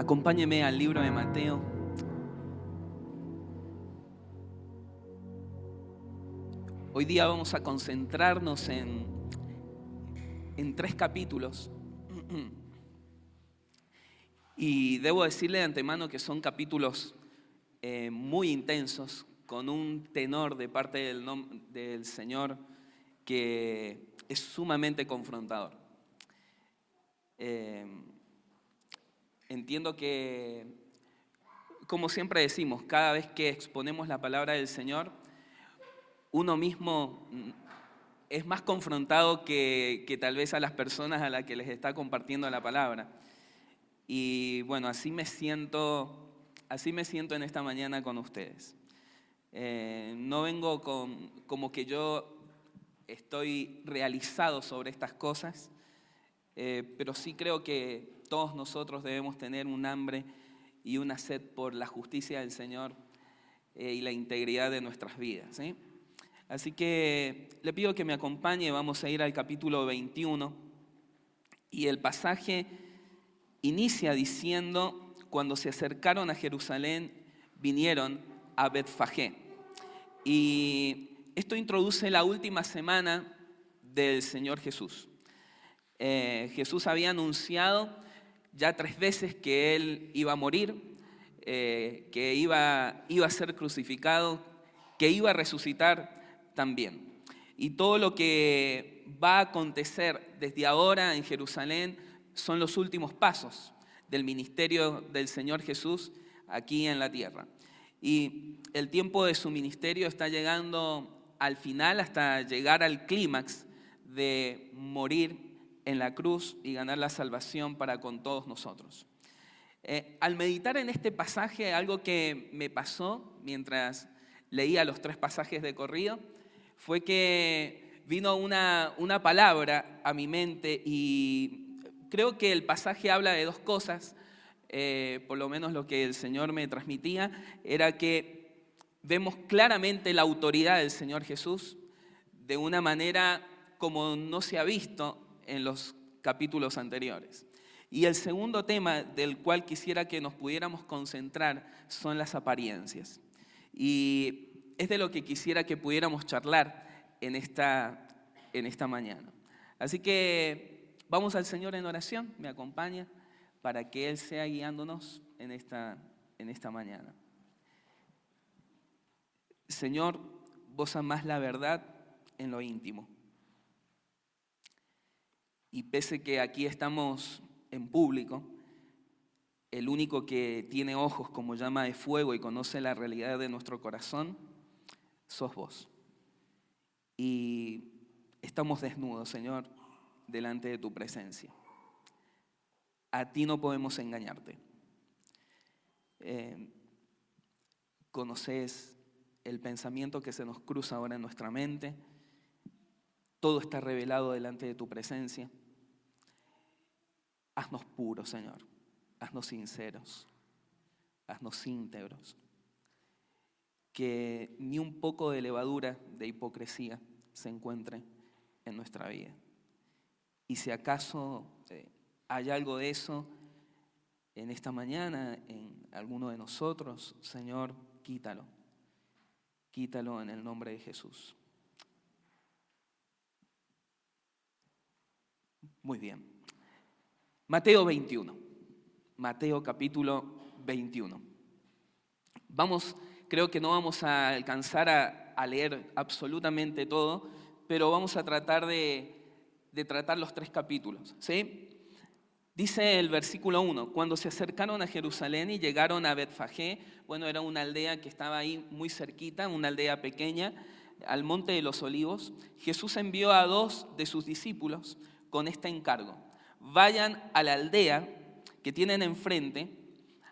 Acompáñeme al libro de Mateo. Hoy día vamos a concentrarnos en 3 capítulos. Y debo decirle de antemano que son capítulos muy intensos, con un tenor de parte del Señor que es sumamente confrontador. Entiendo que, como siempre decimos, cada vez que exponemos la palabra del Señor, uno mismo es más confrontado que tal vez a las personas a las que les está compartiendo la palabra. Y bueno, así me siento en esta mañana con ustedes. No vengo como que yo estoy realizado sobre estas cosas, pero sí creo que todos nosotros debemos tener un hambre y una sed por la justicia del Señor y la integridad de nuestras vidas, ¿sí? Así que le pido que me acompañe, vamos a ir al capítulo 21 y el pasaje inicia diciendo: cuando se acercaron a Jerusalén, vinieron a Betfagé. Y esto introduce la última semana del Señor Jesús. Jesús había anunciado ya 3 veces que Él iba a morir, que iba a ser crucificado, que iba a resucitar también. Y todo lo que va a acontecer desde ahora en Jerusalén son los últimos pasos del ministerio del Señor Jesús aquí en la tierra. Y el tiempo de su ministerio está llegando al final, hasta llegar al clímax de morir en la cruz y ganar la salvación para con todos nosotros. Al meditar en este pasaje, algo que me pasó mientras leía los 3 pasajes de corrido fue que vino una palabra a mi mente, y creo que el pasaje habla de 2 cosas. Por lo menos lo que el Señor me transmitía era que vemos claramente la autoridad del Señor Jesús de una manera como no se ha visto en los capítulos anteriores. Y el segundo tema del cual quisiera que nos pudiéramos concentrar son las apariencias. Y es de lo que quisiera que pudiéramos charlar en esta mañana. Así que vamos al Señor en oración, me acompaña, para que Él sea guiándonos en esta mañana. Señor, vos amás la verdad en lo íntimo. Y pese que aquí estamos en público, el único que tiene ojos como llama de fuego y conoce la realidad de nuestro corazón, sos vos. Y estamos desnudos, Señor, delante de tu presencia. A ti no podemos engañarte. Conoces el pensamiento que se nos cruza ahora en nuestra mente. Todo está revelado delante de tu presencia. Haznos puros, Señor. Haznos sinceros. Haznos íntegros. Que ni un poco de levadura de hipocresía se encuentre en nuestra vida. Y si acaso hay algo de eso en esta mañana, en alguno de nosotros, Señor, quítalo. Quítalo en el nombre de Jesús. Muy bien. Mateo 21. Mateo capítulo 21. Creo que no vamos a alcanzar a leer absolutamente todo, pero vamos a tratar de tratar los 3 capítulos, ¿sí? Dice el versículo 1, cuando se acercaron a Jerusalén y llegaron a Betfagé, bueno, era una aldea que estaba ahí muy cerquita, una aldea pequeña, al Monte de los Olivos. Jesús envió a 2 de sus discípulos con este encargo: vayan a la aldea que tienen enfrente,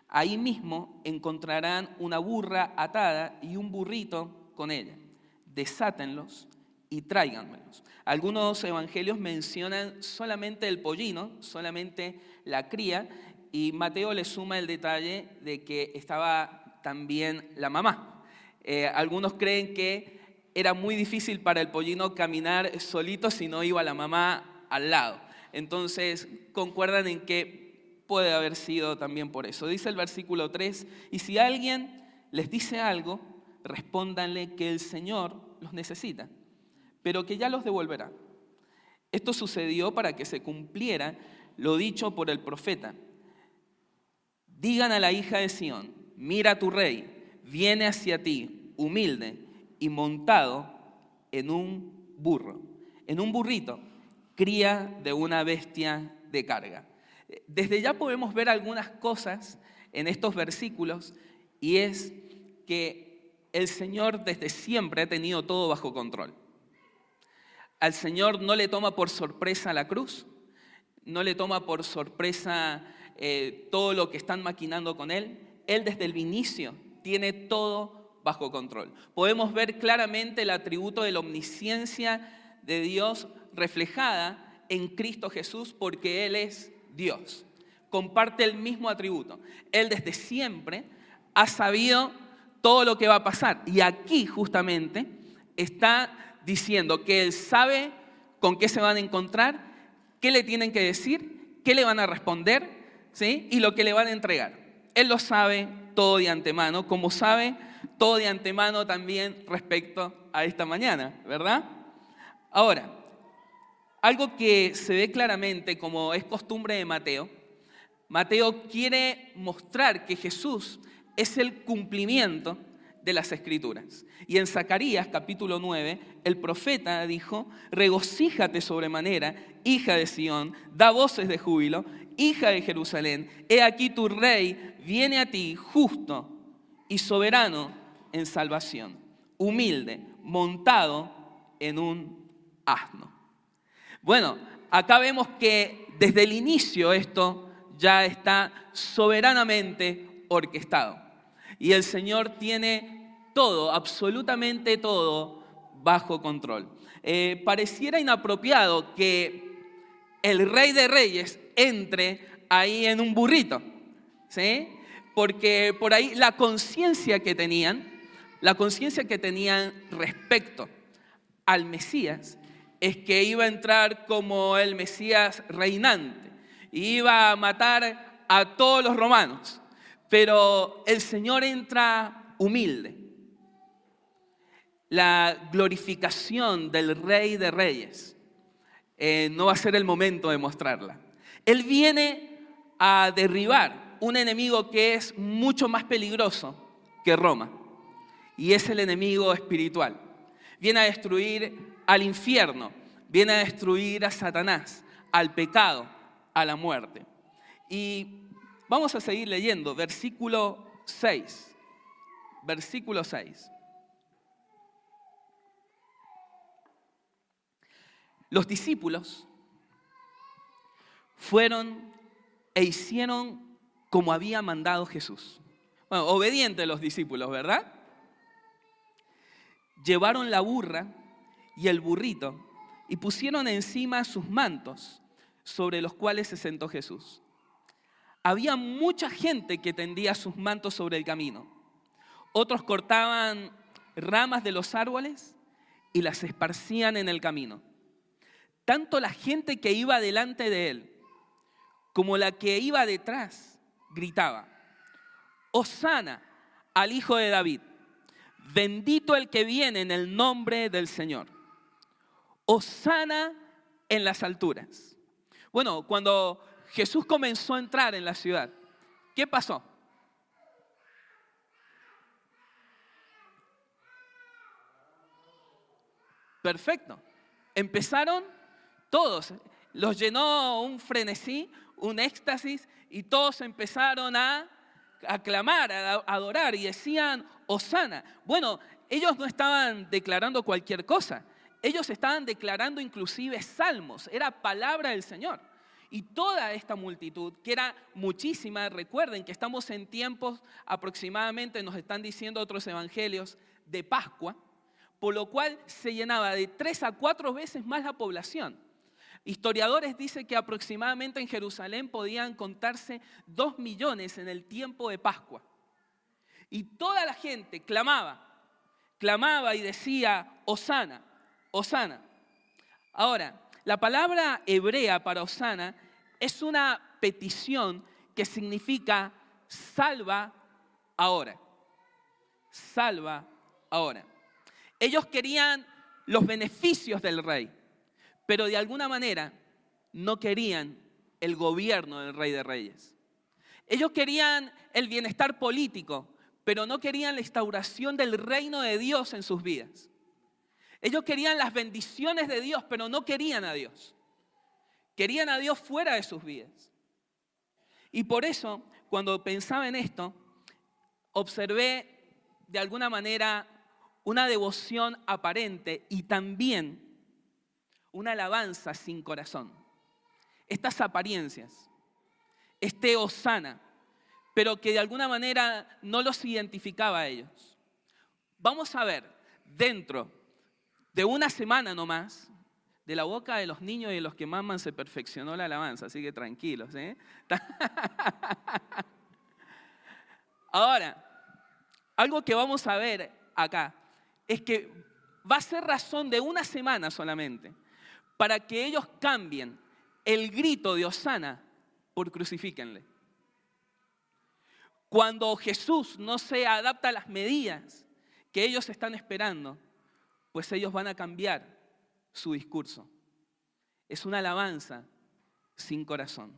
ahí mismo encontrarán una burra atada y un burrito con ella. Desátenlos y tráiganmelos. Algunos evangelios mencionan solamente el pollino, solamente la cría, y Mateo le suma el detalle de que estaba también la mamá. Algunos creen que era muy difícil para el pollino caminar solito si no iba la mamá al lado. Entonces concuerdan en que puede haber sido también por eso. Dice el versículo 3, y si alguien les dice algo, respóndanle que el Señor los necesita, pero que ya los devolverá. Esto sucedió para que se cumpliera lo dicho por el profeta. Digan a la hija de Sión, mira tu rey, viene hacia ti, humilde y montado en un burro, en un burrito, cría de una bestia de carga. Desde ya podemos ver algunas cosas en estos versículos, y es que el Señor desde siempre ha tenido todo bajo control. Al Señor no le toma por sorpresa la cruz, no le toma por sorpresa todo lo que están maquinando con Él. Él desde el inicio tiene todo bajo control. Podemos ver claramente el atributo de la omnisciencia de Dios reflejada en Cristo Jesús, porque Él es Dios. Comparte el mismo atributo. Él desde siempre ha sabido todo lo que va a pasar. Y aquí justamente está diciendo que Él sabe con qué se van a encontrar, qué le tienen que decir, qué le van a responder, ¿sí? Y lo que le van a entregar. Él lo sabe todo de antemano, como sabe todo de antemano también respecto a esta mañana, ¿verdad? Ahora, algo que se ve claramente, como es costumbre de Mateo, Mateo quiere mostrar que Jesús es el cumplimiento de las Escrituras. Y en Zacarías capítulo 9, el profeta dijo, regocíjate sobremanera, hija de Sión, da voces de júbilo, hija de Jerusalén, he aquí tu rey viene a ti justo y soberano en salvación, humilde, montado en un asno. Bueno, acá vemos que desde el inicio esto ya está soberanamente orquestado. Y el Señor tiene todo, absolutamente todo, bajo control. Pareciera inapropiado que el Rey de Reyes entre ahí en un burrito, ¿sí? Porque por ahí la conciencia que tenían respecto al Mesías es que iba a entrar como el Mesías reinante, y iba a matar a todos los romanos. Pero el Señor entra humilde. La glorificación del Rey de Reyes no va a ser el momento de mostrarla. Él viene a derribar un enemigo que es mucho más peligroso que Roma, y es el enemigo espiritual. Viene a destruir al infierno, viene a destruir a Satanás, al pecado, a la muerte. Y vamos a seguir leyendo, versículo 6. Versículo 6. Los discípulos fueron e hicieron como había mandado Jesús. Bueno, obedientes los discípulos, ¿verdad? Llevaron la burra y el burrito y pusieron encima sus mantos, sobre los cuales se sentó Jesús. Había mucha gente que tendía sus mantos sobre el camino. Otros cortaban ramas de los árboles y las esparcían en el camino. Tanto la gente que iba delante de él como la que iba detrás gritaba, Hosana al Hijo de David, bendito el que viene en el nombre del Señor. Hosana en las alturas. Bueno, cuando Jesús comenzó a entrar en la ciudad, ¿qué pasó? Perfecto. Empezaron todos, los llenó un frenesí, un éxtasis, y todos empezaron a aclamar, a adorar, y decían, Hosana. Bueno, ellos no estaban declarando cualquier cosa, ellos estaban declarando inclusive salmos, era palabra del Señor. Y toda esta multitud, que era muchísima, recuerden que estamos en tiempos aproximadamente, nos están diciendo otros evangelios, de Pascua, por lo cual se llenaba de 3 a 4 veces más la población. Historiadores dicen que aproximadamente en Jerusalén podían contarse 2 millones en el tiempo de Pascua. Y toda la gente clamaba y decía, Hosana, Hosana. Ahora, la palabra hebrea para Hosana es una petición que significa salva ahora. Salva ahora. Ellos querían los beneficios del rey, pero de alguna manera no querían el gobierno del Rey de Reyes. Ellos querían el bienestar político, pero no querían la instauración del reino de Dios en sus vidas. Ellos querían las bendiciones de Dios, pero no querían a Dios. Querían a Dios fuera de sus vidas. Y por eso, cuando pensaba en esto, observé de alguna manera una devoción aparente y también una alabanza sin corazón. Estas apariencias, este hosana, pero que de alguna manera no los identificaba a ellos. Vamos a ver, dentro de una semana nomás, de la boca de los niños y de los que maman se perfeccionó la alabanza, así que tranquilos, ¿eh? Ahora, algo que vamos a ver acá es que va a ser razón de una semana solamente para que ellos cambien el grito de hosana por crucifíquenle. Cuando Jesús no se adapta a las medidas que ellos están esperando, pues ellos van a cambiar su discurso. Es una alabanza sin corazón.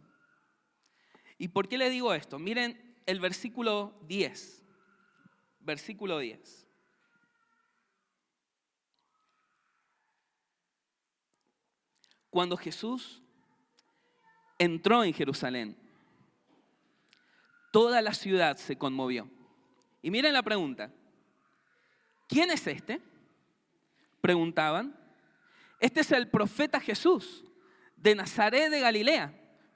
¿Y por qué le digo esto? Miren el versículo 10. Versículo 10. Cuando Jesús entró en Jerusalén, toda la ciudad se conmovió. Y miren la pregunta. ¿Quién es este? Preguntaban. Este es el profeta Jesús, de Nazaret de Galilea,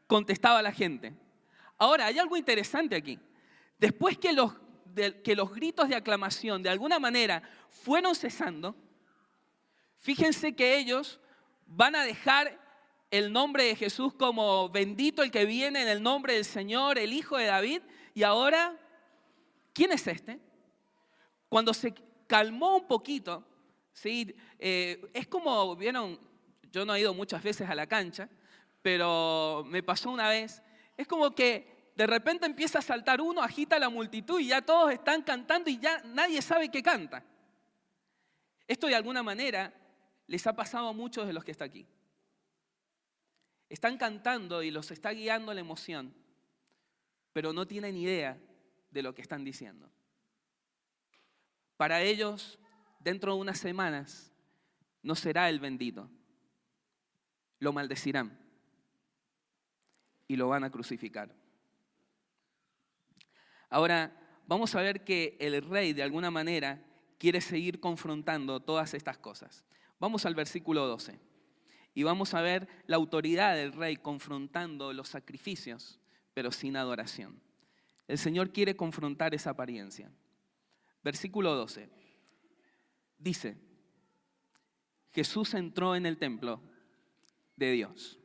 contestaba la gente. Ahora, hay algo interesante aquí. Después que los gritos de aclamación de alguna manera fueron cesando, fíjense que ellos van a dejar el nombre de Jesús como bendito el que viene en el nombre del Señor, el Hijo de David. Y ahora, ¿quién es este? Cuando se calmó un poquito, ¿sí? Es como, vieron, yo no he ido muchas veces a la cancha, pero me pasó una vez, es como que de repente empieza a saltar uno, agita la multitud y ya todos están cantando y ya nadie sabe qué canta. Esto de alguna manera les ha pasado a muchos de los que están aquí. Están cantando y los está guiando la emoción, pero no tienen idea de lo que están diciendo. Para ellos, dentro de unas semanas, no será el bendito. Lo maldecirán y lo van a crucificar. Ahora, vamos a ver que el rey, de alguna manera, quiere seguir confrontando todas estas cosas. Vamos al versículo 12. Y vamos a ver la autoridad del rey confrontando los sacrificios, pero sin adoración. El Señor quiere confrontar esa apariencia. Versículo 12. Dice, Jesús entró en el templo de Dios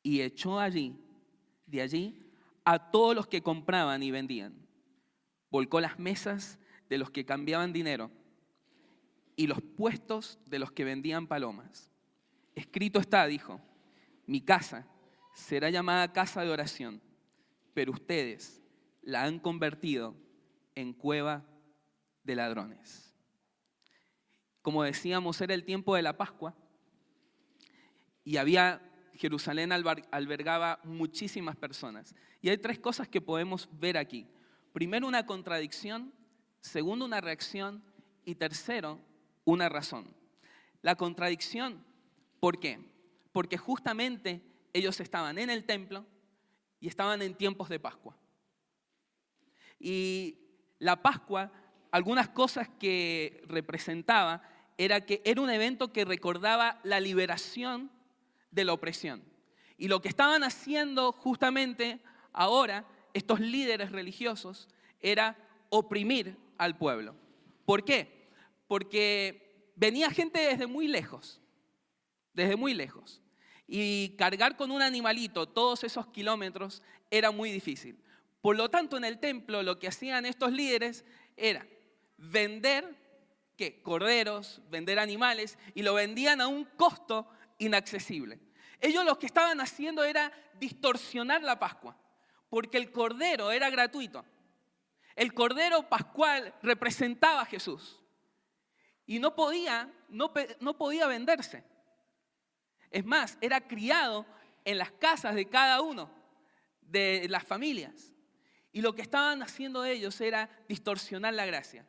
y echó de allí, a todos los que compraban y vendían. Volcó las mesas de los que cambiaban dinero y los puestos de los que vendían palomas. Escrito está, dijo, mi casa será llamada casa de oración, pero ustedes la han convertido en cueva de ladrones. Como decíamos, era el tiempo de la Pascua y Jerusalén albergaba muchísimas personas. Y hay tres cosas que podemos ver aquí. Primero, una contradicción. Segundo, una reacción. Y tercero, una razón. La contradicción, ¿por qué? Porque justamente ellos estaban en el templo y estaban en tiempos de Pascua. Y la Pascua, algunas cosas que representaba, era que era un evento que recordaba la liberación de la opresión. Y lo que estaban haciendo justamente ahora estos líderes religiosos era oprimir al pueblo. ¿Por qué? Porque venía gente desde muy lejos, y cargar con un animalito todos esos kilómetros era muy difícil. Por lo tanto, en el templo lo que hacían estos líderes era vender corderos, vender animales, y lo vendían a un costo inaccesible. Ellos lo que estaban haciendo era distorsionar la Pascua, porque el cordero era gratuito. El cordero pascual representaba a Jesús y no podía venderse. Es más, era criado en las casas de cada uno de las familias. Y lo que estaban haciendo ellos era distorsionar la gracia.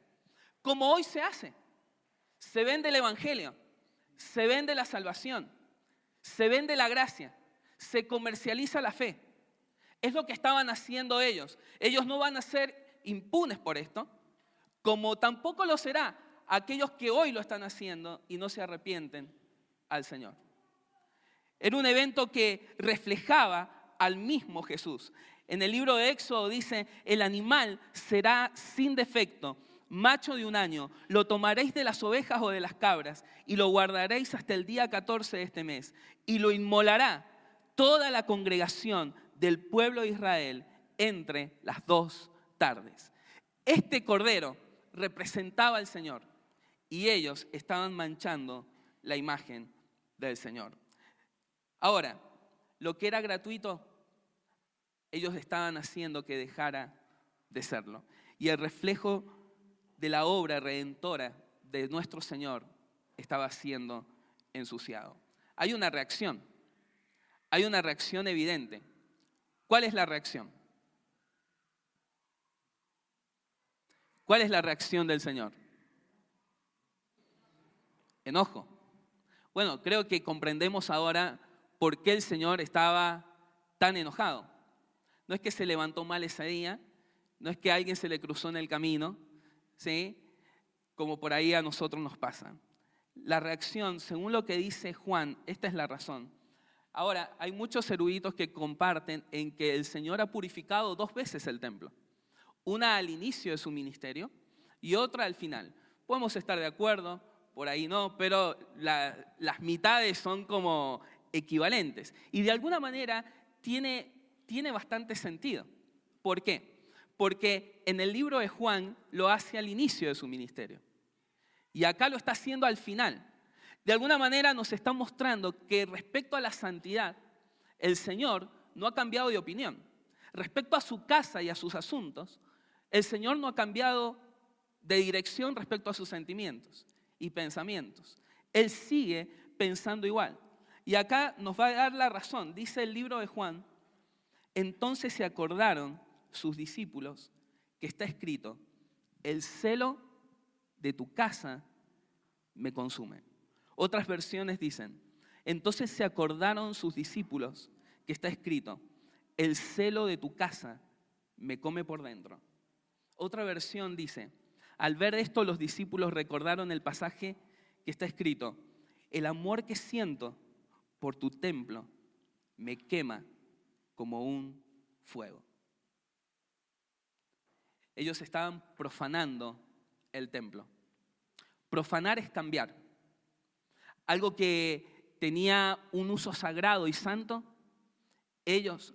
Como hoy se hace. Se vende el evangelio, se vende la salvación, se vende la gracia, se comercializa la fe. Es lo que estaban haciendo ellos. Ellos no van a ser impunes por esto, como tampoco lo será aquellos que hoy lo están haciendo y no se arrepienten al Señor. Era un evento que reflejaba al mismo Jesús. En el libro de Éxodo dice, el animal será sin defecto, macho de 1 año, lo tomaréis de las ovejas o de las cabras y lo guardaréis hasta el día 14 de este mes y lo inmolará toda la congregación del pueblo de Israel entre las 2 tardes. Este cordero representaba al Señor y ellos estaban manchando la imagen del Señor. Ahora, lo que era gratuito, ellos estaban haciendo que dejara de serlo. Y el reflejo de la obra redentora de nuestro Señor estaba siendo ensuciado. Hay una reacción evidente. ¿Cuál es la reacción? ¿Cuál es la reacción del Señor? Enojo. Bueno, creo que comprendemos ahora por qué el Señor estaba tan enojado. No es que se levantó mal ese día, no es que alguien se le cruzó en el camino, ¿sí? Como por ahí a nosotros nos pasa. La reacción, según lo que dice Juan, esta es la razón. Ahora, hay muchos eruditos que comparten en que el Señor ha purificado 2 veces el templo. Una al inicio de su ministerio y otra al final. Podemos estar de acuerdo, por ahí no, pero las mitades son como equivalentes. Y de alguna manera tiene bastante sentido. ¿Por qué? Porque en el libro de Juan lo hace al inicio de su ministerio. Y acá lo está haciendo al final. De alguna manera nos está mostrando que respecto a la santidad, el Señor no ha cambiado de opinión. Respecto a su casa y a sus asuntos, el Señor no ha cambiado de dirección respecto a sus sentimientos y pensamientos. Él sigue pensando igual. Y acá nos va a dar la razón. Dice el libro de Juan, entonces se acordaron sus discípulos que está escrito, el celo de tu casa me consume. Otras versiones dicen, entonces se acordaron sus discípulos que está escrito, el celo de tu casa me come por dentro. Otra versión dice, al ver esto los discípulos recordaron el pasaje que está escrito, el amor que siento por tu templo me quema como un fuego. Ellos estaban profanando el templo. Profanar es cambiar. Algo que tenía un uso sagrado y santo, ellos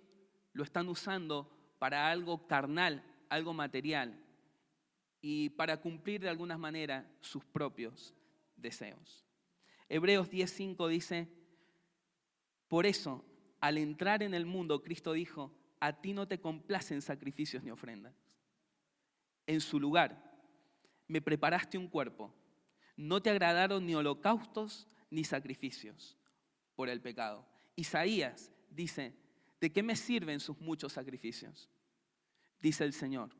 lo están usando para algo carnal, algo material y para cumplir de alguna manera sus propios deseos. Hebreos 10:5 dice, por eso, al entrar en el mundo, Cristo dijo, a ti no te complacen sacrificios ni ofrendas. En su lugar, me preparaste un cuerpo. No te agradaron ni holocaustos ni sacrificios por el pecado. Isaías dice, ¿de qué me sirven sus muchos sacrificios? Dice el Señor.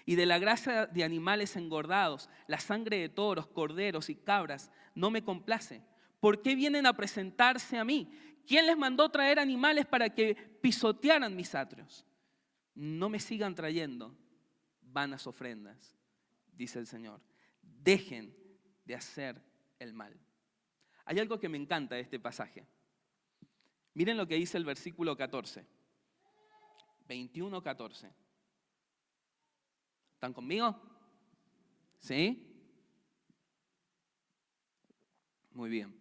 Y de la grasa de animales engordados, la sangre de toros, corderos y cabras, no me complace. ¿Por qué vienen a presentarse a mí? ¿Quién les mandó traer animales para que pisotearan mis atrios? No me sigan trayendo vanas ofrendas, dice el Señor. Dejen de hacer el mal. Hay algo que me encanta de este pasaje. Miren lo que dice el versículo 14. 21:14. ¿Están conmigo? ¿Sí? Muy bien.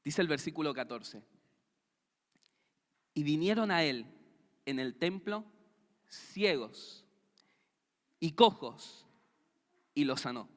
Dice el versículo 14. Y vinieron a él en el templo ciegos y cojos y los sanó.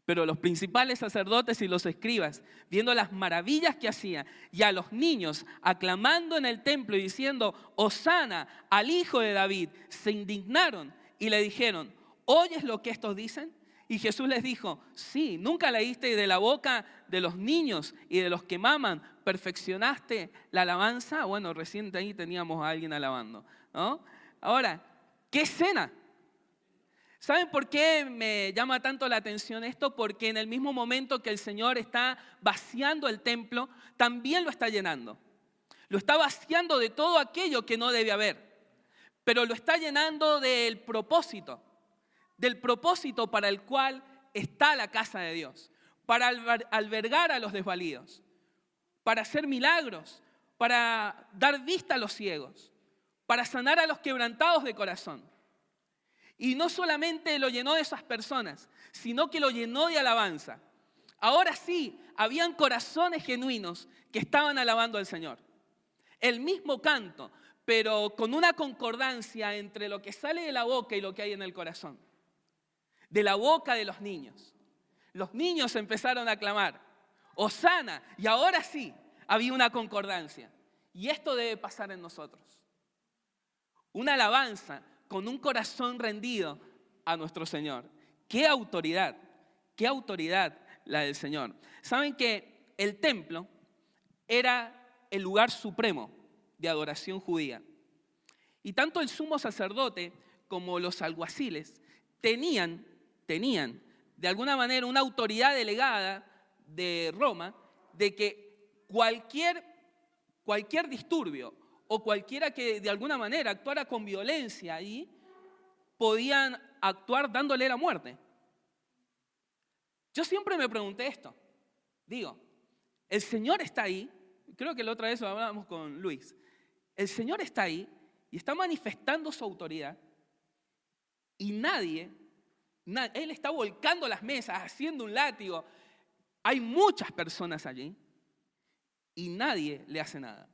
Pero los principales sacerdotes y los escribas, viendo las maravillas que hacía, y a los niños aclamando en el templo y diciendo, Hosana al Hijo de David, se indignaron y le dijeron, ¿oyes lo que estos dicen? Y Jesús les dijo, sí, ¿nunca leíste de la boca de los niños y de los que maman, perfeccionaste la alabanza? Bueno, recién ahí teníamos a alguien alabando, ¿no? Ahora, ¿qué escena? ¿Saben por qué me llama tanto la atención esto? Porque en el mismo momento que el Señor está vaciando el templo, también lo está llenando. Lo está vaciando de todo aquello que no debe haber, pero lo está llenando del propósito para el cual está la casa de Dios, para albergar a los desvalidos, para hacer milagros, para dar vista a los ciegos, para sanar a los quebrantados de corazón. Y no solamente lo llenó de esas personas, sino que lo llenó de alabanza. Ahora sí, habían corazones genuinos que estaban alabando al Señor. El mismo canto, pero con una concordancia entre lo que sale de la boca y lo que hay en el corazón. De la boca de los niños. Los niños empezaron a clamar, Hosana, y ahora sí, había una concordancia. Y esto debe pasar en nosotros. Una alabanza con un corazón rendido a nuestro Señor. ¡Qué autoridad la del Señor! Saben que el templo era el lugar supremo de adoración judía. Y tanto el sumo sacerdote como los alguaciles tenían de alguna manera una autoridad delegada de Roma de que cualquier disturbio o cualquiera que de alguna manera actuara con violencia ahí, podían actuar dándole la muerte. Yo siempre me pregunté esto. Digo, el Señor está ahí, creo que la otra vez lo hablábamos con Luis, el Señor está ahí y está manifestando su autoridad y Él está volcando las mesas, haciendo un látigo. Hay muchas personas allí y nadie le hace nada.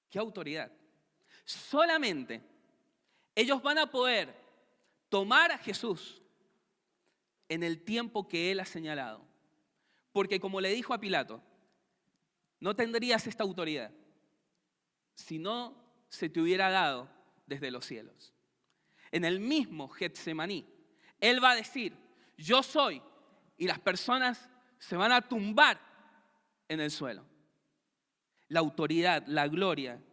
¡Qué autoridad! Solamente ellos van a poder tomar a Jesús en el tiempo que Él ha señalado. Porque como le dijo a Pilato, no tendrías esta autoridad si no se te hubiera dado desde los cielos. En el mismo Getsemaní, Él va a decir, yo soy, y las personas se van a tumbar en el suelo. La autoridad, la gloria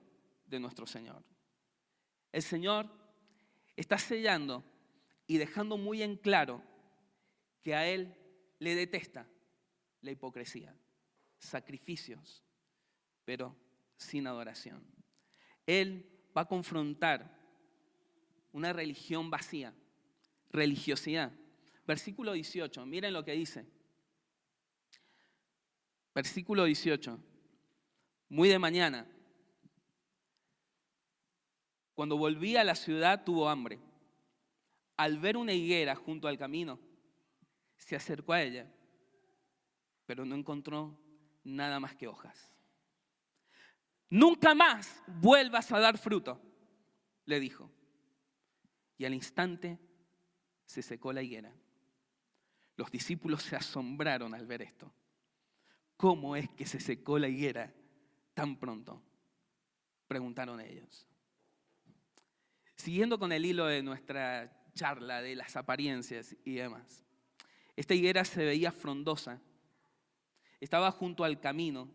de nuestro Señor. El Señor está sellando y dejando muy en claro que a Él le detesta la hipocresía, sacrificios, pero sin adoración. Él va a confrontar una religión vacía, religiosidad. Versículo 18, miren lo que dice. Versículo 18. Muy de mañana, cuando volví a la ciudad, tuvo hambre. Al ver una higuera junto al camino, se acercó a ella, pero no encontró nada más que hojas. Nunca más vuelvas a dar fruto, le dijo. Y al instante se secó la higuera. Los discípulos se asombraron al ver esto. ¿Cómo es que se secó la higuera tan pronto? Preguntaron ellos. Siguiendo con el hilo de nuestra charla de las apariencias y demás. Esta higuera se veía frondosa. Estaba junto al camino.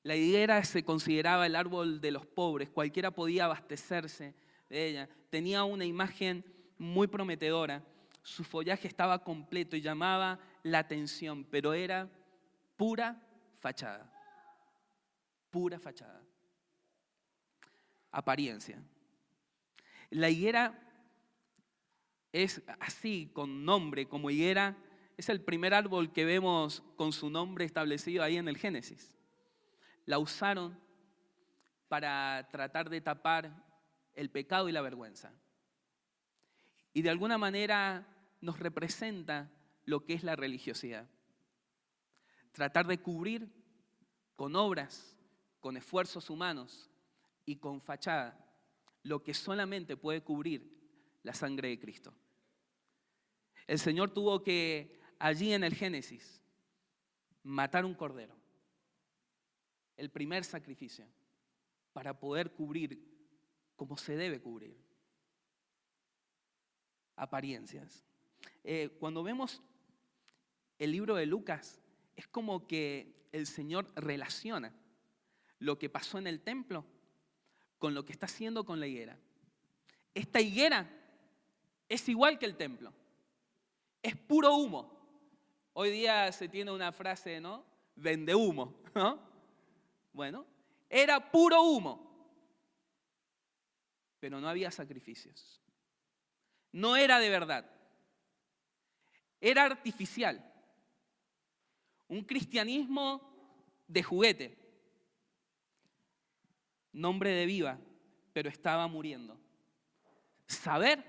La higuera se consideraba el árbol de los pobres. Cualquiera podía abastecerse de ella. Tenía una imagen muy prometedora. Su follaje estaba completo y llamaba la atención, pero era pura fachada. Pura fachada. Apariencia. La higuera es así, con nombre, como higuera. Es el primer árbol que vemos con su nombre establecido ahí en el Génesis. La usaron para tratar de tapar el pecado y la vergüenza. Y de alguna manera nos representa lo que es la religiosidad. Tratar de cubrir con obras, con esfuerzos humanos y con fachada lo que solamente puede cubrir la sangre de Cristo. El Señor tuvo que, allí en el Génesis, matar un cordero, el primer sacrificio, para poder cubrir como se debe cubrir. Apariencias. Cuando vemos el libro de Lucas, es como que el Señor relaciona lo que pasó en el templo con lo que está haciendo con la higuera. Esta higuera es igual que el templo, es puro humo. Hoy día se tiene una frase, ¿no? Vende humo, ¿no? Bueno, era puro humo, pero no había sacrificios. No era de verdad, era artificial. Un cristianismo de juguete, nombre de viva, pero estaba muriendo. Saber,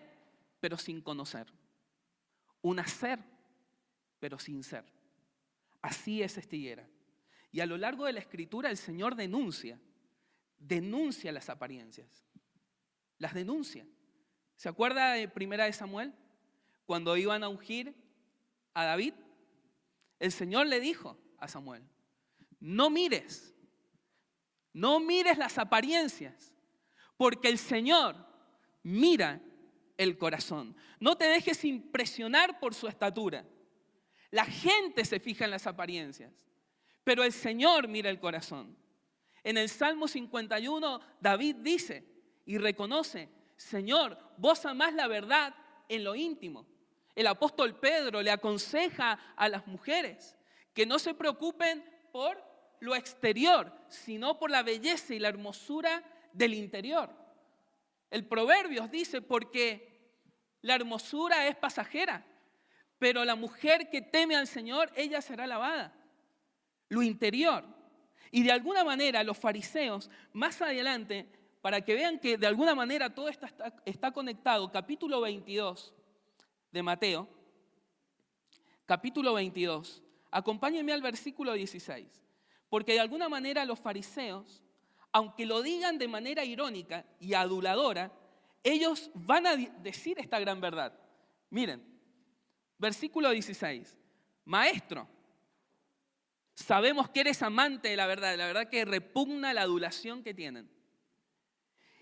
pero sin conocer. Un hacer, pero sin ser. Así es esta higuera. Y a lo largo de la Escritura el Señor denuncia las apariencias. Las denuncia. ¿Se acuerda de 1 Samuel? Cuando iban a ungir a David, el Señor le dijo a Samuel, no mires las apariencias, porque el Señor mira el corazón. No te dejes impresionar por su estatura. La gente se fija en las apariencias, pero el Señor mira el corazón. En el Salmo 51, David dice y reconoce, Señor, vos amás la verdad en lo íntimo. El apóstol Pedro le aconseja a las mujeres que no se preocupen por lo exterior, sino por la belleza y la hermosura del interior. El Proverbios dice, porque la hermosura es pasajera, pero la mujer que teme al Señor, ella será alabada. Lo interior. Y de alguna manera los fariseos, más adelante, para que vean que de alguna manera todo esto está conectado, capítulo 22 de Mateo, capítulo 22, acompáñenme al versículo 16, porque de alguna manera los fariseos, aunque lo digan de manera irónica y aduladora, ellos van a decir esta gran verdad. Miren, versículo 16, Maestro, sabemos que eres amante de la verdad que repugna la adulación que tienen,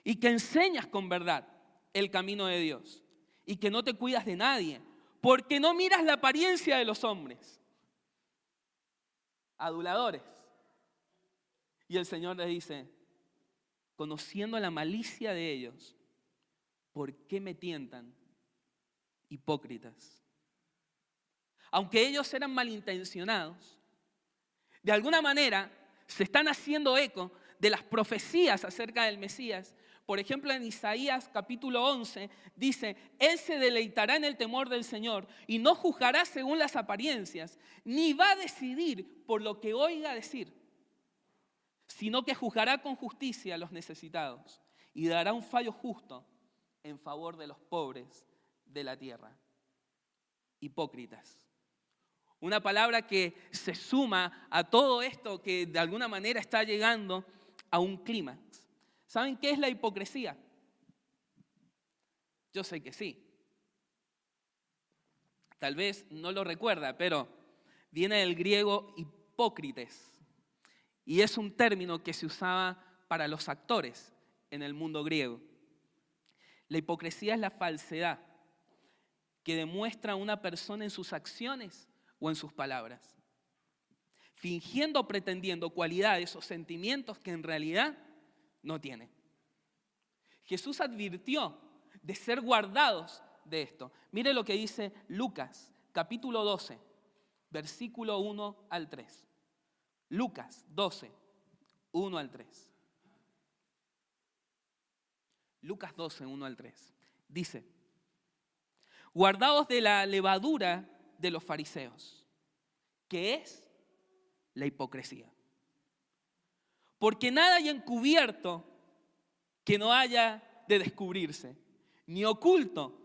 y que enseñas con verdad el camino de Dios, y que no te cuidas de nadie, porque no miras la apariencia de los hombres. Aduladores. Y el Señor les dice, conociendo la malicia de ellos, ¿por qué me tientan? Hipócritas. Aunque ellos eran malintencionados, de alguna manera se están haciendo eco de las profecías acerca del Mesías. Por ejemplo, en Isaías capítulo 11 dice, Él se deleitará en el temor del Señor y no juzgará según las apariencias, ni va a decidir por lo que oiga decir, sino que juzgará con justicia a los necesitados y dará un fallo justo en favor de los pobres de la tierra. Hipócritas. Una palabra que se suma a todo esto que de alguna manera está llegando a un clímax. ¿Saben qué es la hipocresía? Yo sé que sí. Tal vez no lo recuerda, pero viene del griego hipócrites. Y es un término que se usaba para los actores en el mundo griego. La hipocresía es la falsedad que demuestra una persona en sus acciones o en sus palabras, fingiendo o pretendiendo cualidades o sentimientos que en realidad no tiene. Jesús advirtió de ser guardados de esto. Mire lo que dice Lucas, capítulo 12, versículo 1 al 3. Lucas 12, 1 al 3. Lucas 12, 1 al 3. Dice, guardaos de la levadura de los fariseos, que es la hipocresía. Porque nada hay encubierto que no haya de descubrirse, ni oculto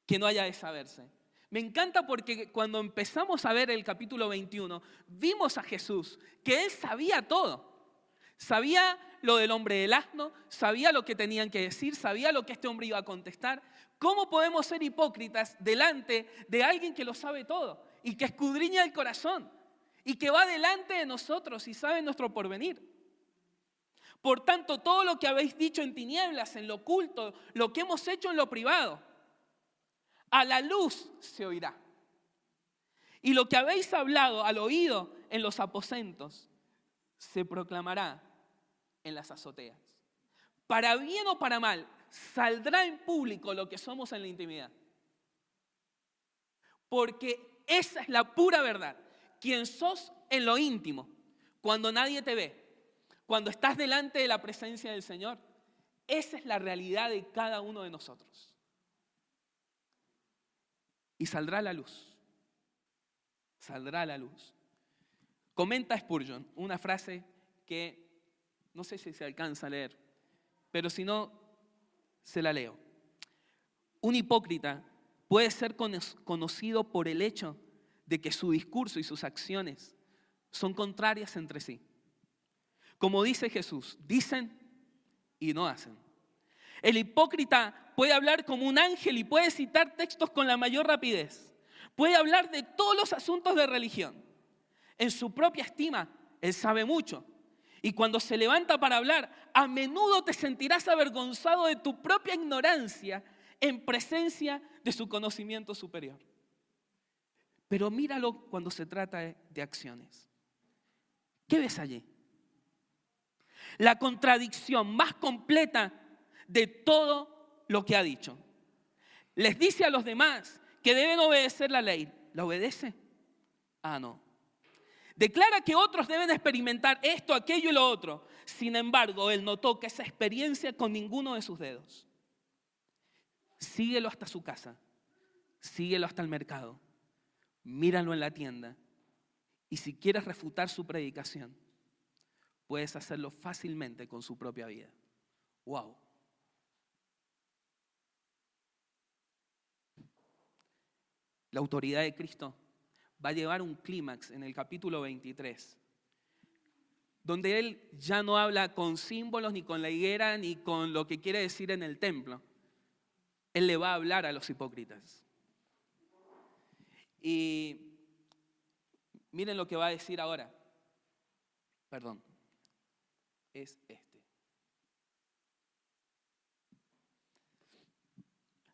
que no haya de saberse. Me encanta porque cuando empezamos a ver el capítulo 21, vimos a Jesús, que Él sabía todo. Sabía lo del hombre del asno, sabía lo que tenían que decir, sabía lo que este hombre iba a contestar. ¿Cómo podemos ser hipócritas delante de alguien que lo sabe todo y que escudriña el corazón y que va delante de nosotros y sabe nuestro porvenir? Por tanto, todo lo que habéis dicho en tinieblas, en lo oculto, lo que hemos hecho en lo privado, a la luz se oirá. Y lo que habéis hablado al oído en los aposentos, se proclamará en las azoteas. Para bien o para mal, saldrá en público lo que somos en la intimidad. Porque esa es la pura verdad. Quien sos en lo íntimo, cuando nadie te ve, cuando estás delante de la presencia del Señor, esa es la realidad de cada uno de nosotros. Y saldrá a la luz. Saldrá a la luz. Comenta Spurgeon una frase que no sé si se alcanza a leer, pero si no, se la leo. Un hipócrita puede ser conocido por el hecho de que su discurso y sus acciones son contrarias entre sí. Como dice Jesús, dicen y no hacen. El hipócrita puede hablar como un ángel y puede citar textos con la mayor rapidez. Puede hablar de todos los asuntos de religión. En su propia estima, él sabe mucho. Y cuando se levanta para hablar, a menudo te sentirás avergonzado de tu propia ignorancia en presencia de su conocimiento superior. Pero míralo cuando se trata de acciones. ¿Qué ves allí? La contradicción más completa de todo lo que ha dicho. Les dice a los demás que deben obedecer la ley. ¿La obedece? Ah, no. Declara que otros deben experimentar esto, aquello y lo otro. Sin embargo, él no toca esa experiencia con ninguno de sus dedos. Síguelo hasta su casa. Síguelo hasta el mercado. Míralo en la tienda. Y si quieres refutar su predicación, puedes hacerlo fácilmente con su propia vida. ¡Wow! La autoridad de Cristo va a llevar un clímax en el capítulo 23, donde Él ya no habla con símbolos, ni con la higuera, ni con lo que quiere decir en el templo. Él le va a hablar a los hipócritas. Y miren lo que va a decir ahora. Perdón, es este.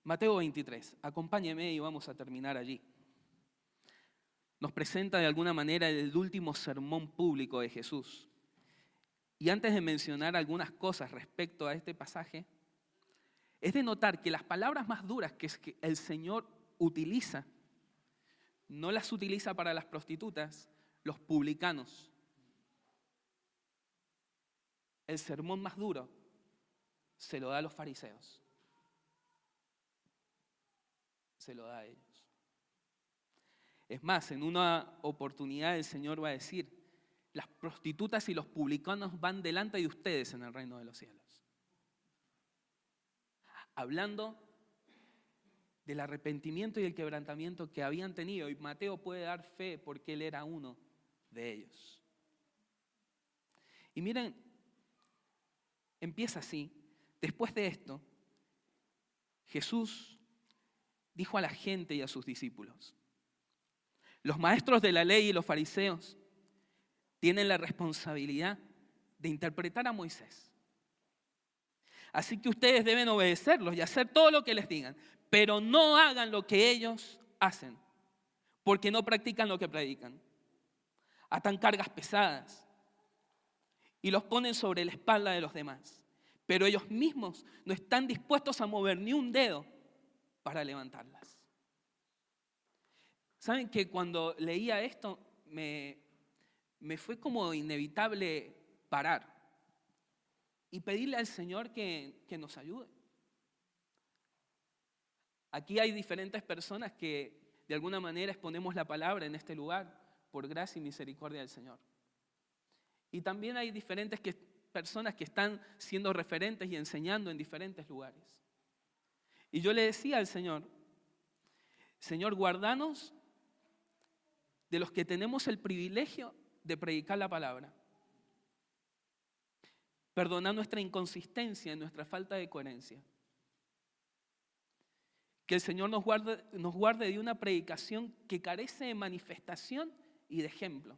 Mateo 23, acompáñeme y vamos a terminar allí. Nos presenta de alguna manera el último sermón público de Jesús. Y antes de mencionar algunas cosas respecto a este pasaje, es de notar que las palabras más duras que el Señor utiliza, no las utiliza para las prostitutas, los publicanos. El sermón más duro se lo da a los fariseos. Se lo da a ellos. Es más, en una oportunidad el Señor va a decir, las prostitutas y los publicanos van delante de ustedes en el reino de los cielos. Hablando del arrepentimiento y el quebrantamiento que habían tenido, y Mateo puede dar fe porque él era uno de ellos. Y miren, empieza así. Después de esto, Jesús dijo a la gente y a sus discípulos, los maestros de la ley y los fariseos tienen la responsabilidad de interpretar a Moisés. Así que ustedes deben obedecerlos y hacer todo lo que les digan, pero no hagan lo que ellos hacen, porque no practican lo que predican. Atan cargas pesadas y los ponen sobre la espalda de los demás, pero ellos mismos no están dispuestos a mover ni un dedo para levantarlas. ¿Saben que cuando leía esto me fue como inevitable parar y pedirle al Señor que nos ayude? Aquí hay diferentes personas que de alguna manera exponemos la palabra en este lugar por gracia y misericordia del Señor. Y también hay diferentes personas que están siendo referentes y enseñando en diferentes lugares. Y yo le decía al Señor, Señor, guárdanos de los que tenemos el privilegio de predicar la palabra. Perdona nuestra inconsistencia, nuestra falta de coherencia. Que el Señor nos guarde de una predicación que carece de manifestación y de ejemplo.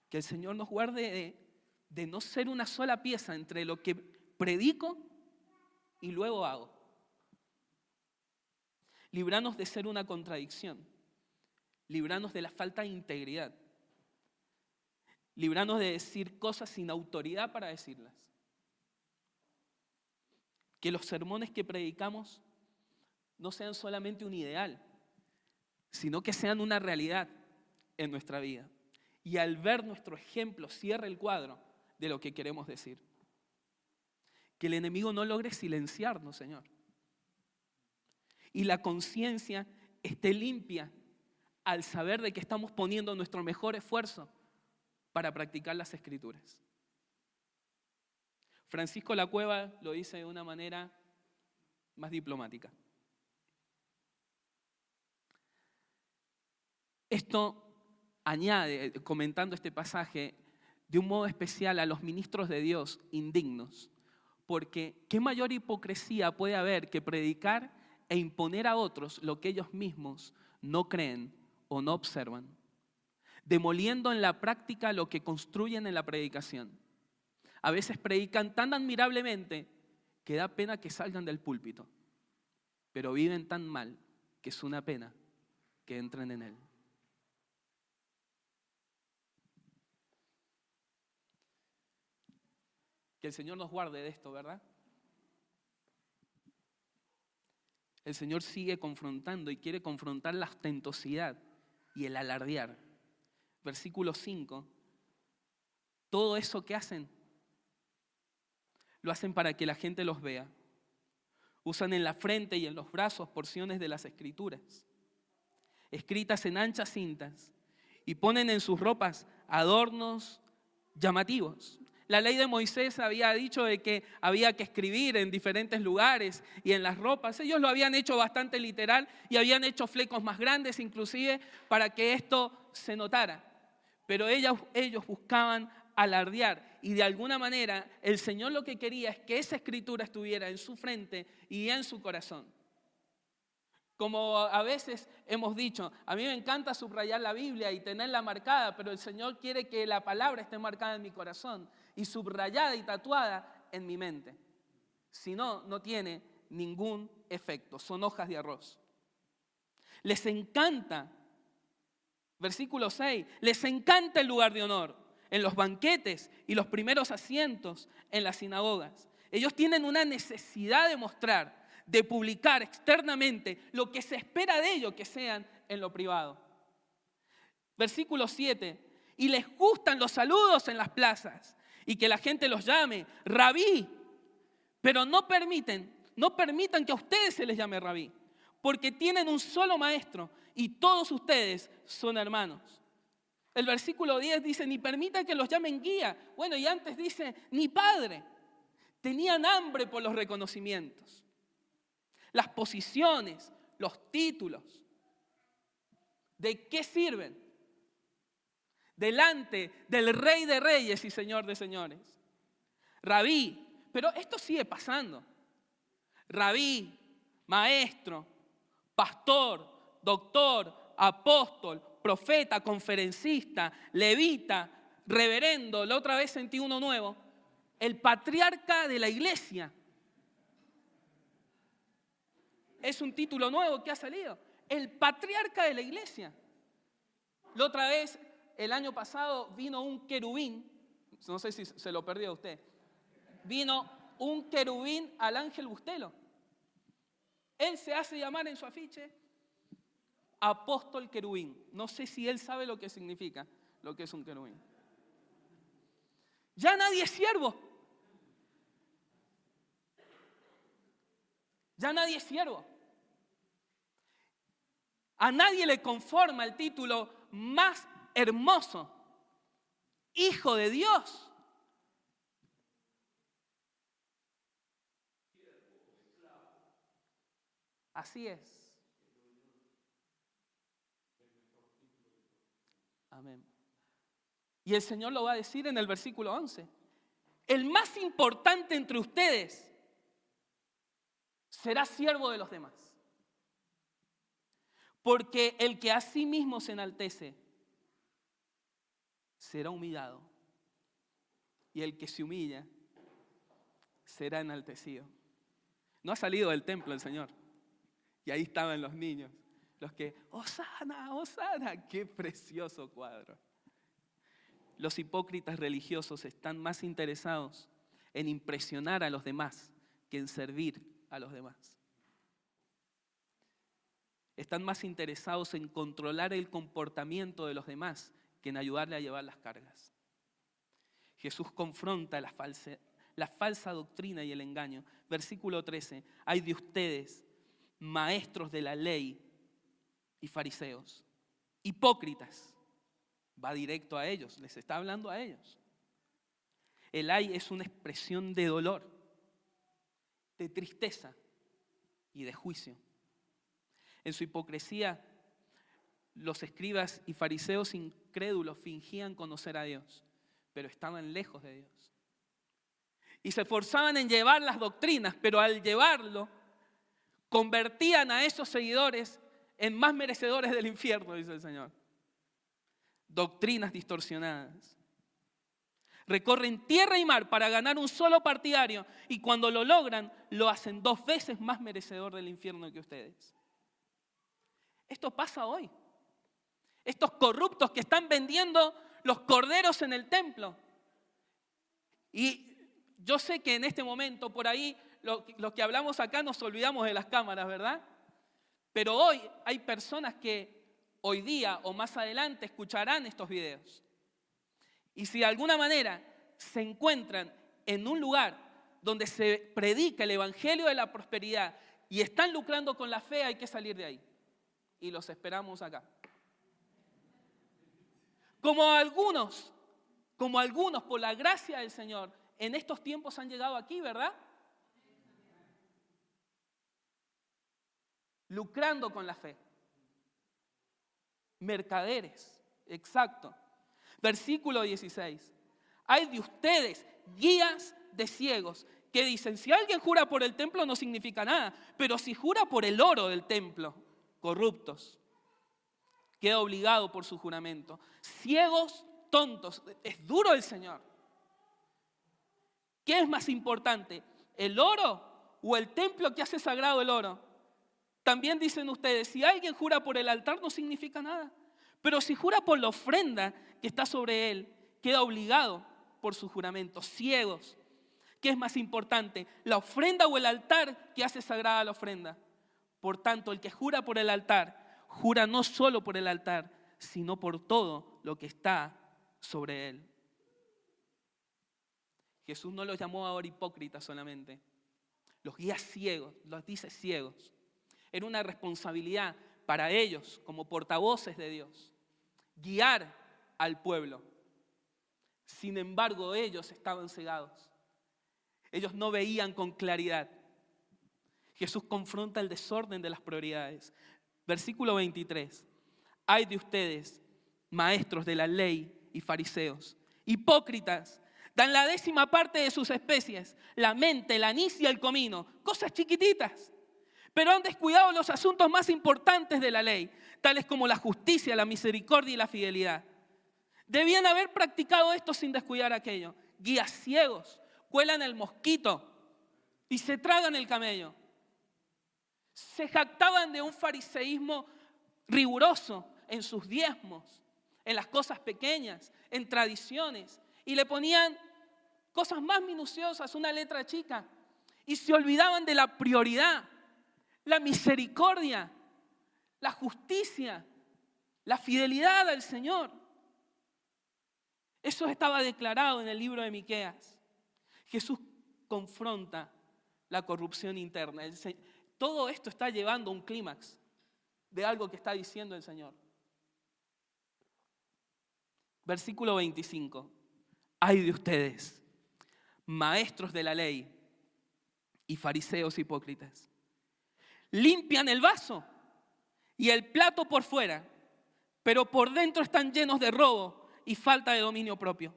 Que el Señor nos guarde de no ser una sola pieza entre lo que predico y luego hago. Líbranos de ser una contradicción. Líbranos de la falta de integridad. Líbranos de decir cosas sin autoridad para decirlas. Que los sermones que predicamos no sean solamente un ideal, sino que sean una realidad en nuestra vida. Y al ver nuestro ejemplo, cierre el cuadro de lo que queremos decir. Que el enemigo no logre silenciarnos, Señor. Y la conciencia esté limpia al saber de que estamos poniendo nuestro mejor esfuerzo para practicar las Escrituras. Francisco Lacueva lo dice de una manera más diplomática. Esto añade, comentando este pasaje, de un modo especial a los ministros de Dios indignos, porque ¿qué mayor hipocresía puede haber que predicar e imponer a otros lo que ellos mismos no creen o no observan, demoliendo en la práctica lo que construyen en la predicación? A veces predican tan admirablemente que da pena que salgan del púlpito, pero viven tan mal que es una pena que entren en él. Que el Señor nos guarde de esto, ¿verdad? El Señor sigue confrontando y quiere confrontar la ostentosidad y el alardear. Versículo 5. Todo eso que hacen, lo hacen para que la gente los vea. Usan en la frente y en los brazos porciones de las Escrituras, escritas en anchas cintas, y ponen en sus ropas adornos llamativos. La ley de Moisés había dicho de que había que escribir en diferentes lugares y en las ropas. Ellos lo habían hecho bastante literal y habían hecho flecos más grandes inclusive para que esto se notara. Pero ellos buscaban alardear y de alguna manera el Señor lo que quería es que esa escritura estuviera en su frente y en su corazón. Como a veces hemos dicho, a mí me encanta subrayar la Biblia y tenerla marcada, pero el Señor quiere que la palabra esté marcada en mi corazón y subrayada y tatuada en mi mente. Si no, no tiene ningún efecto, son hojas de arroz. Les encanta, versículo 6, les encanta el lugar de honor en los banquetes y los primeros asientos en las sinagogas. Ellos tienen una necesidad de mostrar, de publicar externamente lo que se espera de ellos que sean en lo privado. Versículo 7, y les gustan los saludos en las plazas y que la gente los llame rabí, pero no permitan que a ustedes se les llame rabí, porque tienen un solo maestro y todos ustedes son hermanos. El versículo 10 dice, ni permitan que los llamen guía. Bueno, y antes dice, ni padre. Tenían hambre por los reconocimientos, las posiciones, los títulos. ¿De qué sirven? Delante del Rey de Reyes y Señor de Señores. Rabí, pero esto sigue pasando. Rabí, maestro, pastor, doctor, apóstol, profeta, conferencista, levita, reverendo. La otra vez sentí uno nuevo. El patriarca de la iglesia. Es un título nuevo que ha salido. El patriarca de la iglesia. La otra vez, el año pasado, vino un querubín. No sé si se lo perdió a usted. Vino un querubín al Ángel Bustelo. Él se hace llamar en su afiche apóstol querubín. No sé si él sabe lo que significa, lo que es un querubín. Ya nadie es siervo. Ya nadie es siervo. A nadie le conforma el título más hermoso, Hijo de Dios. Así es. Amén. Y el Señor lo va a decir en el versículo 11. El más importante entre ustedes será siervo de los demás. Porque el que a sí mismo se enaltece será humillado. Y el que se humilla será enaltecido. No ha salido del templo el Señor. Y ahí estaban los niños. Los que, ¡Hosana, Hosana! ¡Qué precioso cuadro! Los hipócritas religiosos están más interesados en impresionar a los demás que en servir a los demás. Están más interesados en controlar el comportamiento de los demás que en ayudarle a llevar las cargas. Jesús confronta la falsa doctrina y el engaño. Versículo 13. Ay de ustedes, maestros de la ley y fariseos, hipócritas. Va directo a ellos, les está hablando a ellos. El ay es una expresión de dolor, de tristeza y de juicio. En su hipocresía, los escribas y fariseos incrédulos fingían conocer a Dios, pero estaban lejos de Dios. Y se esforzaban en llevar las doctrinas, pero al llevarlo, convertían a esos seguidores en más merecedores del infierno, dice el Señor. Doctrinas distorsionadas. Recorren tierra y mar para ganar un solo partidario y cuando lo logran, lo hacen 2 veces más merecedor del infierno que ustedes. Esto pasa hoy. Estos corruptos que están vendiendo los corderos en el templo. Y yo sé que en este momento, por ahí, lo que hablamos acá nos olvidamos de las cámaras, ¿verdad? Pero hoy hay personas que hoy día o más adelante escucharán estos videos. Y si de alguna manera se encuentran en un lugar donde se predica el evangelio de la prosperidad y están lucrando con la fe, hay que salir de ahí. Y los esperamos acá. Como algunos por la gracia del Señor, en estos tiempos han llegado aquí, ¿verdad? Lucrando con la fe. Mercaderes, exacto. Versículo 16. Hay de ustedes, guías de ciegos, que dicen, si alguien jura por el templo no significa nada, pero si jura por el oro del templo, corruptos, queda obligado por su juramento. Ciegos, tontos, es duro el Señor. ¿Qué es más importante, el oro o el templo que hace sagrado el oro? También dicen ustedes, si alguien jura por el altar no significa nada, pero si jura por la ofrenda que está sobre él, queda obligado por su juramento. Ciegos, ¿qué es más importante, la ofrenda o el altar que hace sagrada la ofrenda? Por tanto, el que jura por el altar, jura no solo por el altar, sino por todo lo que está sobre él. Jesús no los llamó ahora hipócritas solamente, los guía ciegos, los dice ciegos. Era una responsabilidad para ellos como portavoces de Dios, guiar al pueblo. Sin embargo, ellos estaban cegados. Ellos no veían con claridad. Jesús confronta el desorden de las prioridades. Versículo 23. Ay de ustedes, maestros de la ley y fariseos, hipócritas, dan la 10ª parte de sus especies, la mente, el anís y el comino, cosas chiquititas, pero han descuidado los asuntos más importantes de la ley, tales como la justicia, la misericordia y la fidelidad. Debían haber practicado esto sin descuidar aquello. Guías ciegos, cuelan el mosquito y se tragan el camello. Se jactaban de un fariseísmo riguroso en sus diezmos, en las cosas pequeñas, en tradiciones, y le ponían cosas más minuciosas, una letra chica, y se olvidaban de la prioridad, la misericordia, la justicia, la fidelidad al Señor. Eso estaba declarado en el libro de Miqueas. Jesús confronta la corrupción interna. Todo esto está llevando a un clímax de algo que está diciendo el Señor. Versículo 25. Ay de ustedes, maestros de la ley y fariseos hipócritas. Limpian el vaso y el plato por fuera, pero por dentro están llenos de robo y falta de dominio propio.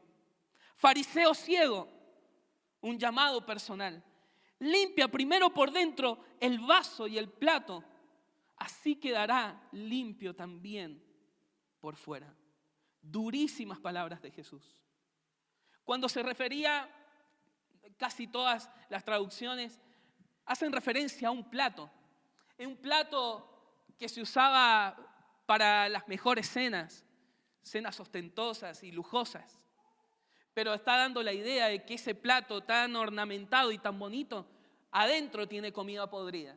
Fariseo ciego, un llamado personal. Limpia primero por dentro el vaso y el plato, así quedará limpio también por fuera. Durísimas palabras de Jesús. Cuando se refería, casi todas las traducciones hacen referencia a un plato. Es un plato que se usaba para las mejores cenas ostentosas y lujosas. Pero está dando la idea de que ese plato tan ornamentado y tan bonito, adentro tiene comida podrida.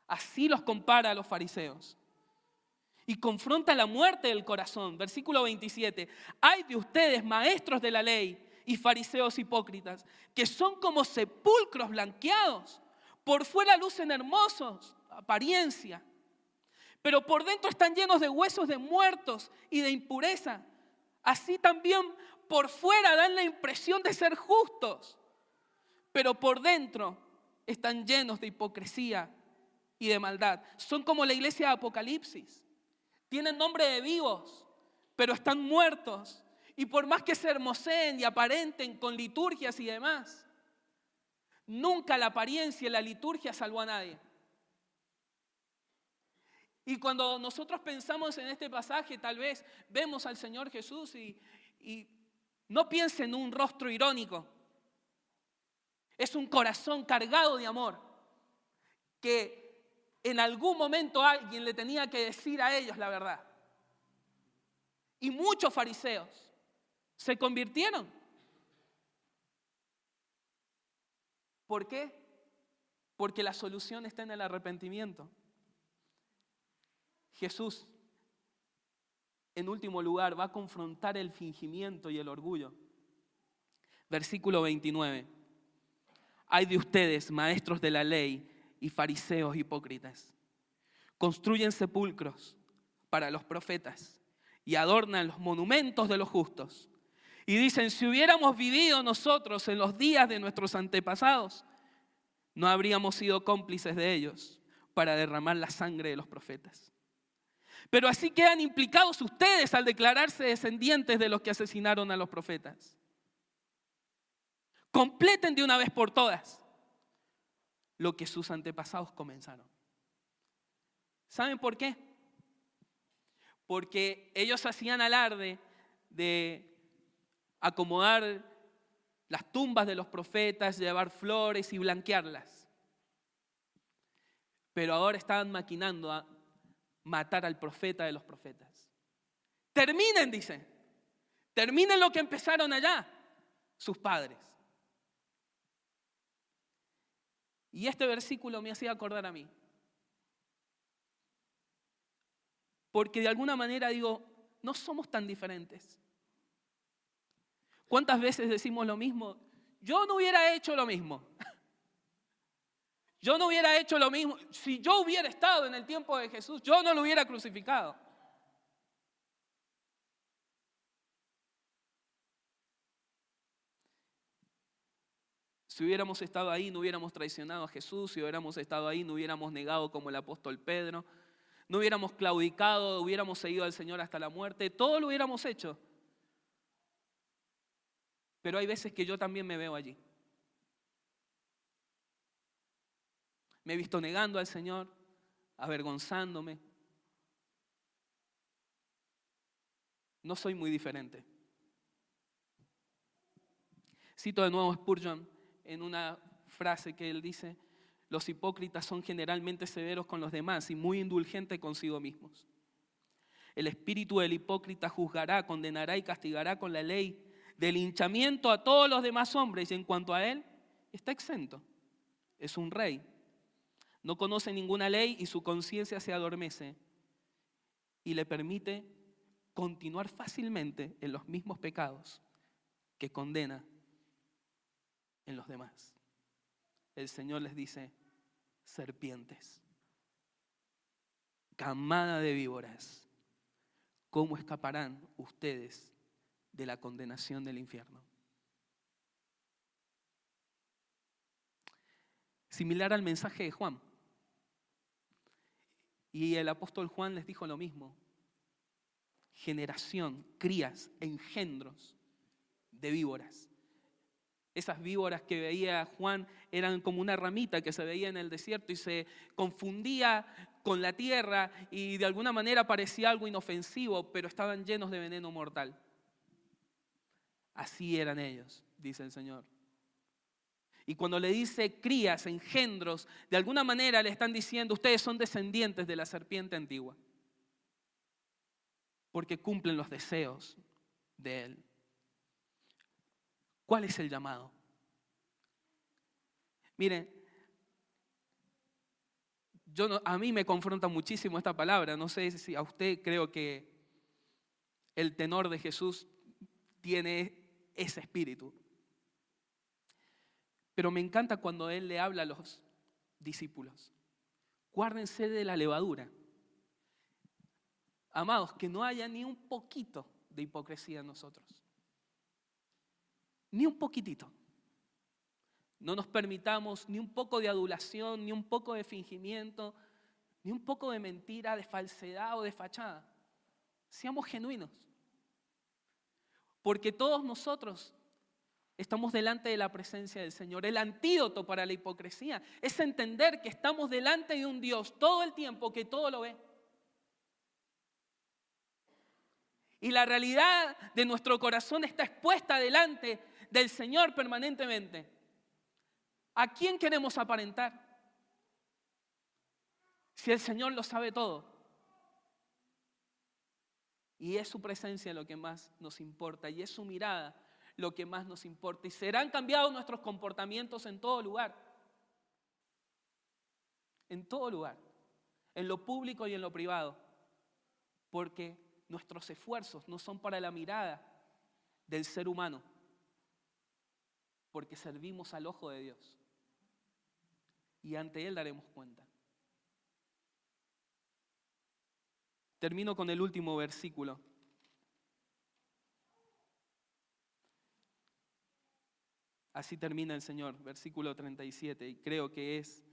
Así los compara a los fariseos. Y confronta la muerte del corazón. Versículo 27. Ay de ustedes, maestros de la ley y fariseos hipócritas, que son como sepulcros blanqueados. Por fuera lucen hermosos, apariencia, pero por dentro están llenos de huesos de muertos y de impureza. Así también por fuera dan la impresión de ser justos, pero por dentro están llenos de hipocresía y de maldad. Son como la iglesia de Apocalipsis. Tienen nombre de vivos, pero están muertos. Y por más que se hermoseen y aparenten con liturgias y demás, nunca la apariencia y la liturgia salvó a nadie. Y cuando nosotros pensamos en este pasaje, tal vez vemos al Señor Jesús y no piensen en un rostro irónico. Es un corazón cargado de amor que en algún momento alguien le tenía que decir a ellos la verdad. Y muchos fariseos se convirtieron. ¿Por qué? Porque la solución está en el arrepentimiento. Jesús, en último lugar, va a confrontar el fingimiento y el orgullo. Versículo 29. Ay de ustedes, maestros de la ley y fariseos hipócritas. Construyen sepulcros para los profetas y adornan los monumentos de los justos. Y dicen, si hubiéramos vivido nosotros en los días de nuestros antepasados, no habríamos sido cómplices de ellos para derramar la sangre de los profetas. Pero así quedan implicados ustedes al declararse descendientes de los que asesinaron a los profetas. Completen de una vez por todas lo que sus antepasados comenzaron. ¿Saben por qué? Porque ellos hacían alarde de acomodar las tumbas de los profetas, llevar flores y blanquearlas. Pero ahora estaban maquinando a matar al profeta de los profetas. Terminen, dice. Terminen lo que empezaron allá, sus padres. Y este versículo me hacía acordar a mí. Porque de alguna manera digo, no somos tan diferentes. ¿Cuántas veces decimos lo mismo? Yo no hubiera hecho lo mismo. Yo no hubiera hecho lo mismo. Si yo hubiera estado en el tiempo de Jesús, yo no lo hubiera crucificado. Si hubiéramos estado ahí, no hubiéramos traicionado a Jesús. Si hubiéramos estado ahí, no hubiéramos negado como el apóstol Pedro. No hubiéramos claudicado, hubiéramos seguido al Señor hasta la muerte. Todo lo hubiéramos hecho. Pero hay veces que yo también me veo allí. Me he visto negando al Señor, avergonzándome. No soy muy diferente. Cito de nuevo a Spurgeon en una frase que él dice: los hipócritas son generalmente severos con los demás y muy indulgentes consigo mismos. El espíritu del hipócrita juzgará, condenará y castigará con la ley del linchamiento a todos los demás hombres, y en cuanto a él, está exento. Es un rey. No conoce ninguna ley y su conciencia se adormece y le permite continuar fácilmente en los mismos pecados que condena en los demás. El Señor les dice: serpientes, camada de víboras, ¿cómo escaparán ustedes de la condenación del infierno? Similar al mensaje de Juan. Y el apóstol Juan les dijo lo mismo. Generación, crías, engendros de víboras. Esas víboras que veía Juan eran como una ramita que se veía en el desierto y se confundía con la tierra y de alguna manera parecía algo inofensivo, pero estaban llenos de veneno mortal. Así eran ellos, dice el Señor. Y cuando le dice crías, engendros, de alguna manera le están diciendo, ustedes son descendientes de la serpiente antigua, porque cumplen los deseos de él. ¿Cuál es el llamado? Miren, a mí me confronta muchísimo esta palabra. No sé si a usted, creo que el tenor de Jesús tiene ese espíritu. Pero me encanta cuando Él le habla a los discípulos. Guárdense de la levadura. Amados, que no haya ni un poquito de hipocresía en nosotros. Ni un poquitito. No nos permitamos ni un poco de adulación, ni un poco de fingimiento, ni un poco de mentira, de falsedad o de fachada. Seamos genuinos. Porque todos nosotros estamos delante de la presencia del Señor. El antídoto para la hipocresía es entender que estamos delante de un Dios todo el tiempo que todo lo ve. Y la realidad de nuestro corazón está expuesta delante del Señor permanentemente. ¿A quién queremos aparentar? Si el Señor lo sabe todo. Y es su presencia lo que más nos importa. Y es su mirada lo que más nos importa. Y serán cambiados nuestros comportamientos en todo lugar. En todo lugar. En lo público y en lo privado. Porque nuestros esfuerzos no son para la mirada del ser humano. Porque servimos al ojo de Dios. Y ante Él daremos cuenta. Termino con el último versículo. Así termina el Señor, versículo 37, y creo que es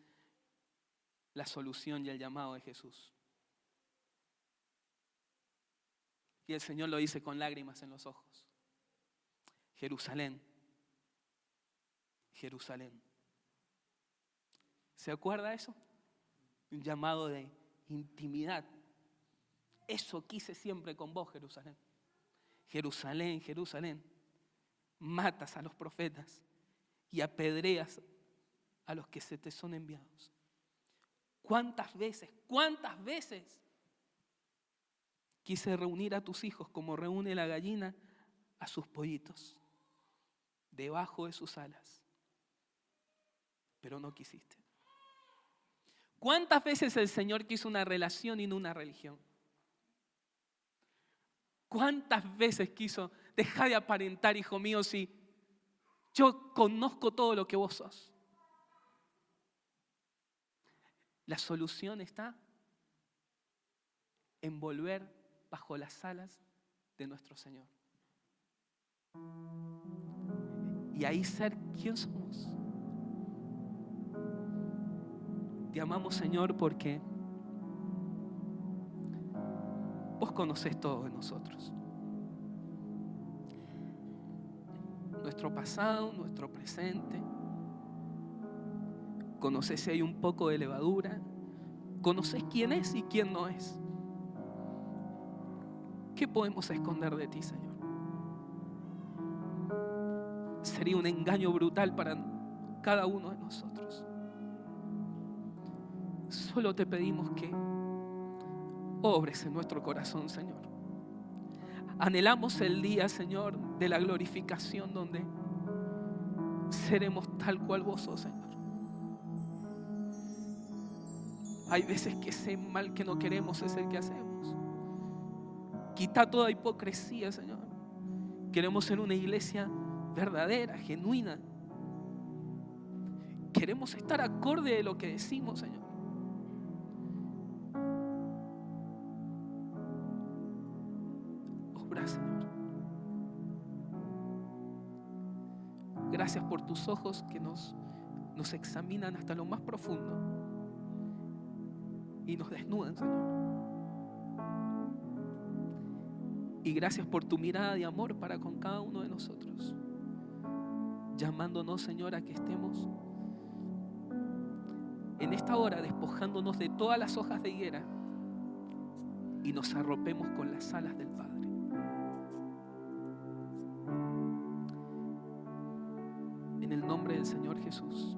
la solución y el llamado de Jesús. Y el Señor lo dice con lágrimas en los ojos. Jerusalén, Jerusalén. ¿Se acuerda eso? Un llamado de intimidad. Eso quise siempre con vos, Jerusalén. Jerusalén, Jerusalén. Matas a los profetas y apedreas a los que se te son enviados. ¿Cuántas veces quise reunir a tus hijos como reúne la gallina a sus pollitos debajo de sus alas? Pero no quisiste. ¿Cuántas veces el Señor quiso una relación y no una religión? ¿Cuántas veces quiso dejar de aparentar, hijo mío, si yo conozco todo lo que vos sos? La solución está en volver bajo las alas de nuestro Señor. Y ahí ser quien somos. Te amamos, Señor, porque vos conocés todo de nosotros. Nuestro pasado, nuestro presente. Conocés si hay un poco de levadura. Conocés quién es y quién no es. ¿Qué podemos esconder de ti, Señor? Sería un engaño brutal para cada uno de nosotros. Solo te pedimos que obres en nuestro corazón, Señor. Anhelamos el día, Señor, de la glorificación donde seremos tal cual vos sos, Señor. Hay veces que ese mal que no queremos es el que hacemos. Quita toda hipocresía, Señor. Queremos ser una iglesia verdadera, genuina. Queremos estar acorde de lo que decimos, Señor. Obra, Señor. Gracias por tus ojos que nos examinan hasta lo más profundo. y nos desnudan, Señor. Y gracias por tu mirada de amor para con cada uno de nosotros, llamándonos, Señor, a que estemos en esta hora despojándonos de todas las hojas de higuera y nos arropemos con las alas del Padre. En el nombre del Señor Jesús.